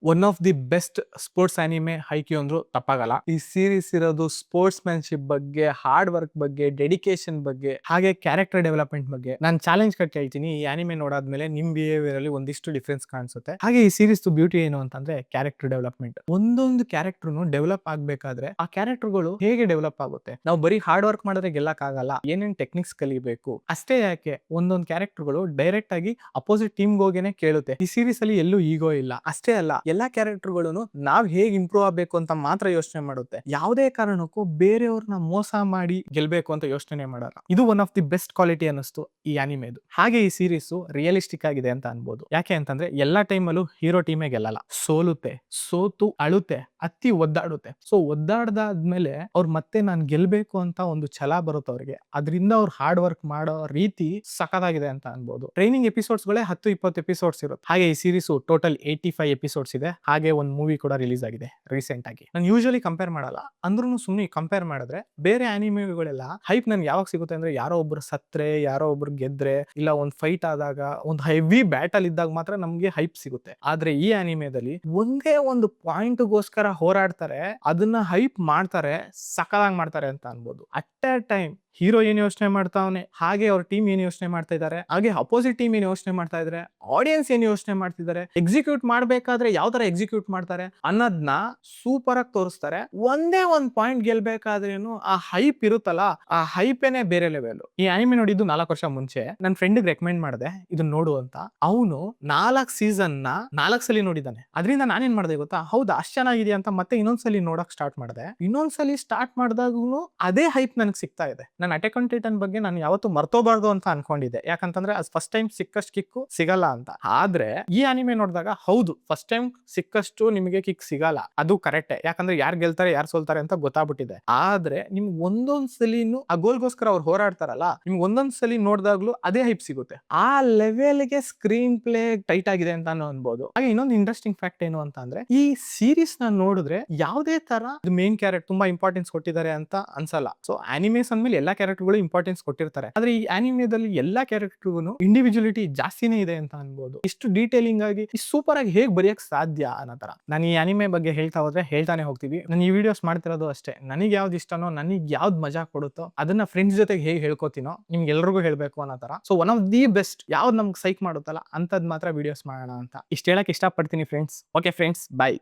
One of the best sports anime Haikyuu ಅಂದ್ರು ತಪ್ಪಾಗಲ್ಲ. ಈ ಸೀರೀಸ್ ಇರೋದು ಸ್ಪೋರ್ಟ್ಸ್ ಮ್ಯಾನ್ಶಿಪ್ ಬಗ್ಗೆ, ಹಾರ್ಡ್ ವರ್ಕ್ ಬಗ್ಗೆ, ಡೆಡಿಕೇಶನ್ ಬಗ್ಗೆ, ಹಾಗೆ ಕ್ಯಾರೆಕ್ಟರ್ ಡೆವಲಪ್ಮೆಂಟ್ ಬಗ್ಗೆ. ನಾನು ಚಾಲೆಂಜ್ ಕಟ್ಟಿ ಹೇಳ್ತೀನಿ, ಈ ಆನಿಮೆ ನೋಡಾದ್ಮೇಲೆ ನಿಮ್ ಬಿಹೇವಿಯರ್ ಅಲ್ಲಿ ಒಂದಿಷ್ಟು ಡಿಫ್ರೆನ್ಸ್ ಕಾಣಿಸುತ್ತೆ. ಹಾಗೆ ಈ ಸೀರೀಸ್ ಬ್ಯೂಟಿ ಏನು ಅಂತಂದ್ರೆ ಕ್ಯಾರೆಕ್ಟರ್ ಡೆವಲಪ್ಮೆಂಟ್. ಒಂದೊಂದು ಕ್ಯಾರೆಕ್ಟರ್ ಡೆವಲಪ್ ಆಗ್ಬೇಕಾದ್ರೆ ಆ ಕ್ಯಾರೆಕ್ಟರ್ಗಳು ಹೇಗೆ ಡೆವಲಪ್ ಆಗುತ್ತೆ. ನಾವು ಬರೀ ಹಾರ್ಡ್ ವರ್ಕ್ ಮಾಡಿದ್ರೆ ಗೆಲ್ಲಕ್ ಆಗಲ್ಲ, ಏನೇನ್ ಟೆಕ್ನಿಕ್ಸ್ ಕಲಿಬೇಕು. ಅಷ್ಟೇ ಯಾಕೆ ಒಂದೊಂದು ಕ್ಯಾರೆಕ್ಟರ್ಗಳು ಡೈರೆಕ್ಟ್ ಆಗಿ ಅಪೋಸಿಟ್ ಟೀಮ್ ಹೋಗೇನೆ ಕೇಳುತ್ತೆ. ಈ ಸೀರೀಸ್ ಅಲ್ಲಿ ಎಲ್ಲೂ ಈಗೋ ಇಲ್ಲ. ಅಷ್ಟೇ ಅಲ್ಲ, ಎಲ್ಲಾ ಕ್ಯಾರೆಕ್ಟರ್ಗಳು ನಾವ್ ಹೇಗ್ ಇಂಪ್ರೂವ್ ಆಗ್ಬೇಕು ಅಂತ ಮಾತ್ರ ಯೋಚನೆ ಮಾಡುತ್ತೆ. ಯಾವುದೇ ಕಾರಣಕ್ಕೂ ಬೇರೆಯವ್ರನ್ನ ಮೋಸ ಮಾಡಿ ಗೆಲ್ಬೇಕು ಅಂತ ಯೋಚನೆ ಮಾಡಲ್ಲ. ಇದು one of the best quality ಅನ್ನಿಸ್ತು ಈ ಆನಿಮೆದು. ಹಾಗೆ ಈ ಸೀರೀಸ್ ರಿಯಲಿಸ್ಟಿಕ್ ಆಗಿದೆ ಅಂತ ಅನ್ಬೋದು. ಯಾಕೆ ಅಂತಂದ್ರೆ ಎಲ್ಲಾ ಟೈಮಲ್ಲೂ ಹೀರೋ ಟೀಮೇ ಗೆಲ್ಲಲ್ಲ. ಸೋಲುತ್ತೆ, ಸೋತು ಅಳುತ್ತೆ, ಅತ್ತಿ ಒದ್ದಾಡುತ್ತೆ. ಸೊ ಒದ್ದಾಡ್ದಾದ್ಮೇಲೆ ಅವ್ರು ಮತ್ತೆ ನಾನ್ ಗೆಲ್ಬೇಕು ಅಂತ ಒಂದು ಛಲ ಬರುತ್ತೆ ಅವ್ರಿಗೆ. ಅದರಿಂದ ಅವ್ರು ಹಾರ್ಡ್ ವರ್ಕ್ ಮಾಡೋ ರೀತಿ ಸಖತ್ತಾಗಿದೆ ಅಂತ ಅನ್ಬೋದು. ಟ್ರೈನಿಂಗ್ ಎಪಿಸೋಡ್ಸ್ ಗಳೇ 10-20 ಎಪಿಸೋಡ್ಸ್ ಇರುತ್ತೆ. ಹಾಗೆ ಈ ಸೀರೀಸ್ ಟೋಟಲ್ 85 ಎಪಿಸೋಡ್ಸ್ ಇದೆ. ಹಾಗೆ ಒಂದು ಮೂವಿ ಕೂಡ ರಿಲೀಸ್ ಆಗಿದೆ ರೀಸೆಂಟ್ ಆಗಿ. ನಾನು ಯೂಶುವಲಿ ಕಂಪೇರ್ ಮಾಡಲ್ಲ, ಅಂದ್ರೂ ಸುಮ್ಮನೆ ಕಂಪೇರ್ ಮಾಡಿದ್ರೆ ಬೇರೆ ಆನಿಮೆಗಳೆಲ್ಲ ಹೈಪ್ ನನ್ಗೆ ಯಾವಾಗ ಸಿಗುತ್ತೆ ಅಂದ್ರೆ ಯಾರೋ ಒಬ್ರು ಸತ್ರೆ, ಯಾರೋ ಒಬ್ರು ಗೆದ್ರೆ, ಇಲ್ಲ ಒಂದ್ ಫೈಟ್ ಆದಾಗ, ಒಂದು ಹೆವಿ ಬ್ಯಾಟಲ್ ಇದ್ದಾಗ ಮಾತ್ರ ನಮ್ಗೆ ಹೈಪ್ ಸಿಗುತ್ತೆ. ಆದ್ರೆ ಈ ಆನಿಮೆದಲ್ಲಿ ಒಂದೇ ಒಂದು ಪಾಯಿಂಟ್ ಗೋಸ್ಕರ ಹೋರಾಡ್ತಾರೆ, ಅದನ್ನ ಹೈಪ್ ಮಾಡ್ತಾರೆ, ಸಕಲಾಗಿ ಮಾಡ್ತಾರೆ ಅಂತ ಅನ್ಬೋದು. ಅಟ್ ಎ ಟೈಮ್ ಹೀರೋ ಏನ್ ಯೋಚನೆ ಮಾಡ್ತಾವನೆ, ಹಾಗೆ ಅವ್ರ ಟೀಮ್ ಏನ್ ಯೋಚನೆ ಮಾಡ್ತಾ ಇದಾರೆ, ಹಾಗೆ ಅಪೋಸಿಟ್ ಟೀಮ್ ಏನ್ ಯೋಚನೆ ಮಾಡ್ತಾ ಇದಾರೆ, ಆಡಿಯನ್ಸ್ ಏನ್ ಯೋಚನೆ ಮಾಡ್ತಿದ್ದಾರೆ, ಎಕ್ಸಿಕ್ಯೂಟ್ ಮಾಡ್ಬೇಕಾದ್ರೆ ಯಾವ ತರ ಎಕ್ಸಿಕ್ಯೂಟ್ ಮಾಡ್ತಾರೆ ಅನ್ನೋದನ್ನ ಸೂಪರ್ ಆಗಿ ತೋರಿಸ್ತಾರೆ. ಒಂದೇ ಒಂದ್ ಪಾಯಿಂಟ್ ಗೆಲ್ಬೇಕಾದ್ರೇನು ಆ ಹೈಪ್ ಇರುತ್ತಲ್ಲ, ಆ ಹೈಪೇನೆ ಬೇರೆ ಲೆವೆಲ್. ಈ ಆನಿಮೆ ನೋಡಿದ್ದು 4 ವರ್ಷ ಮುಂಚೆ ನನ್ನ ಫ್ರೆಂಡ್ ರೆಕಮೆಂಡ್ ಮಾಡಿದೆ ಇದನ್ನ ನೋಡು ಅಂತ. ಅವನು 4 ಸೀಸನ್ ನ 4 ಸಲ ನೋಡಿದ್ದಾನೆ. ಅದರಿಂದ ನಾನೇನ್ ಮಾಡಿದೆ ಗೊತ್ತಾ, ಹೌದಾ ಅಷ್ಟ್ ಚೆನ್ನಾಗಿದೆ ಅಂತ ಮತ್ತೆ ಇನ್ನೊಂದ್ಸಲಿ ನೋಡಕ್ ಸ್ಟಾರ್ಟ್ ಮಾಡಿದೆ. ಇನ್ನೊಂದ್ಸಲಿ ಸ್ಟಾರ್ಟ್ ಮಾಡಿದಾಗೂ ಅದೇ ಹೈಪ್ ನನಗೆ ಸಿಗ್ತಾ ಇದೆ. ನಾನು ಅಟ್ಯಾಕ್ ಆನ್ ಟೈಟನ್ ಬಗ್ಗೆ ನಾನು ಯಾವತ್ತೂ ಮರ್ತೋಬಾರ್ದು ಅಂತ ಅನ್ಕೊಂಡಿದ್ದೆ. ಯಾಕಂತಂದ್ರೆ ಅದು ಫಸ್ಟ್ ಟೈಮ್ ಸಿಕ್ಕಷ್ಟು ಕಿಕ್ಕು ಸಿಗಲ್ಲ ಅಂತ. ಆದ್ರೆ ಈ ಆನಿಮೆ ನೋಡಿದಾಗ ಹೌದು, ಫಸ್ಟ್ ಟೈಮ್ ಸಿಕ್ಕಷ್ಟು ನಿಮಗೆ ಕಿಕ್ ಸಿಗಲ್ಲ, ಅದು ಕರೆಕ್ಟೇ. ಯಾಕಂದ್ರೆ ಯಾರು ಗೆಲ್ತಾರೆ ಯಾರು ಸೋಲ್ತಾರೆ ಅಂತ ಗೊತ್ತಾಗ್ಬಿಟ್ಟಿದೆ. ಆದ್ರೆ ನಿಮ್ಗೆ ಒಂದೊಂದ್ಸಲಿನೂ ಆ ಗೋಲ್ಗೋಸ್ಕರ ಅವ್ರು ಹೋರಾಡ್ತಾರಲ್ಲ, ನಿಮ್ಗೆ ಒಂದೊಂದ್ಸಲಿ ನೋಡಿದಾಗ್ಲೂ ಅದೇ ಹೈಪ್ ಸಿಗುತ್ತೆ. ಆ ಲೆವೆಲ್ಗೆ ಸ್ಕ್ರೀನ್ ಪ್ಲೇ ಟೈಟ್ ಆಗಿದೆ ಅಂತ ಅನ್ಬೋದು. ಹಾಗೆ ಇನ್ನೊಂದು ಇಂಟ್ರೆಸ್ಟಿಂಗ್ ಫ್ಯಾಕ್ಟ್ ಏನು ಅಂತ ಅಂದ್ರೆ, ಈ ಸೀರೀಸ್ ನ ನೋಡಿದ್ರೆ ಯಾವುದೇ ತರ ಮೇನ್ ಕ್ಯಾರೆಕ್ಟರ್ ತುಂಬಾ ಇಂಪಾರ್ಟೆನ್ಸ್ ಕೊಟ್ಟಿದ್ದಾರೆ ಅಂತ ಅನ್ಸಲ್ಲ. ಸೊ ಆನಿಮೇಸ್ ಅಂದ್ಮೇಲೆ ಎಲ್ಲಾ ಕ್ಯಾರೆಕ್ಟರ್ಗಳು ಇಂಪಾರ್ಟೆನ್ಸ್ ಕೊಟ್ಟಿರ್ತಾರೆ. ಆದ್ರೆ ಈ ಆನಿಮೆದಲ್ಲಿ ಎಲ್ಲಾ ಕ್ಯಾರೆಕ್ಟರ್ಗೂ ಇಂಡಿವಿಜುವಲಿಟಿ ಜಾಸ್ತಿನೇ ಇದೆ ಅಂತ ಅನ್ಬೋದು. ಇಷ್ಟು ಡೀಟೇಲಿಂಗ್ ಆಗಿ ಸೂಪರ್ ಆಗಿ ಹೇಗ್ ಬರೆಯಕ್ ಸಾಧ್ಯ ಅನ್ನೋ ತರ. ನಾನು ಈ ಆನಿಮೆ ಬಗ್ಗೆ ಹೇಳ್ತಾ ಹೋದ್ರೆ ಹೇಳ್ತಾನೆ ಹೋಗ್ತೀವಿ. ನಾನು ಈ ವಿಡಿಯೋಸ್ ಮಾಡ್ತಿರೋದು ಅಷ್ಟೇ, ನನಗೆ ಯಾವ್ದು ಇಷ್ಟನೋ, ನನಗೆ ಯಾವ್ದು ಮಜಾ ಕೊಡುತ್ತೋ ಅದನ್ನ ಫ್ರೆಂಡ್ಸ್ ಜೊತೆಗೆ ಹೇಗೆ ಹೇಳ್ಕೊತೀನೋ ನಿಮ್ಗೆ ಎಲ್ರಿಗೂ ಹೇಳ್ಬೇಕು ಅನ್ನೋ ತರ. So one of the best ಯಾವ್ದು ನಮ್ಗೆ ಸೈಕ್ ಮಾಡುತ್ತಲ್ಲ ಅಂತದ್ ಮಾತ್ರ ವಿಡಿಯೋಸ್ ಮಾಡೋಣ ಅಂತ ಇಷ್ಟ ಹೇಳಕ್ ಇಷ್ಟಪಡ್ತೀನಿ ಫ್ರೆಂಡ್ಸ್. ಓಕೆ ಫ್ರೆಂಡ್ಸ್, ಬಾಯ್.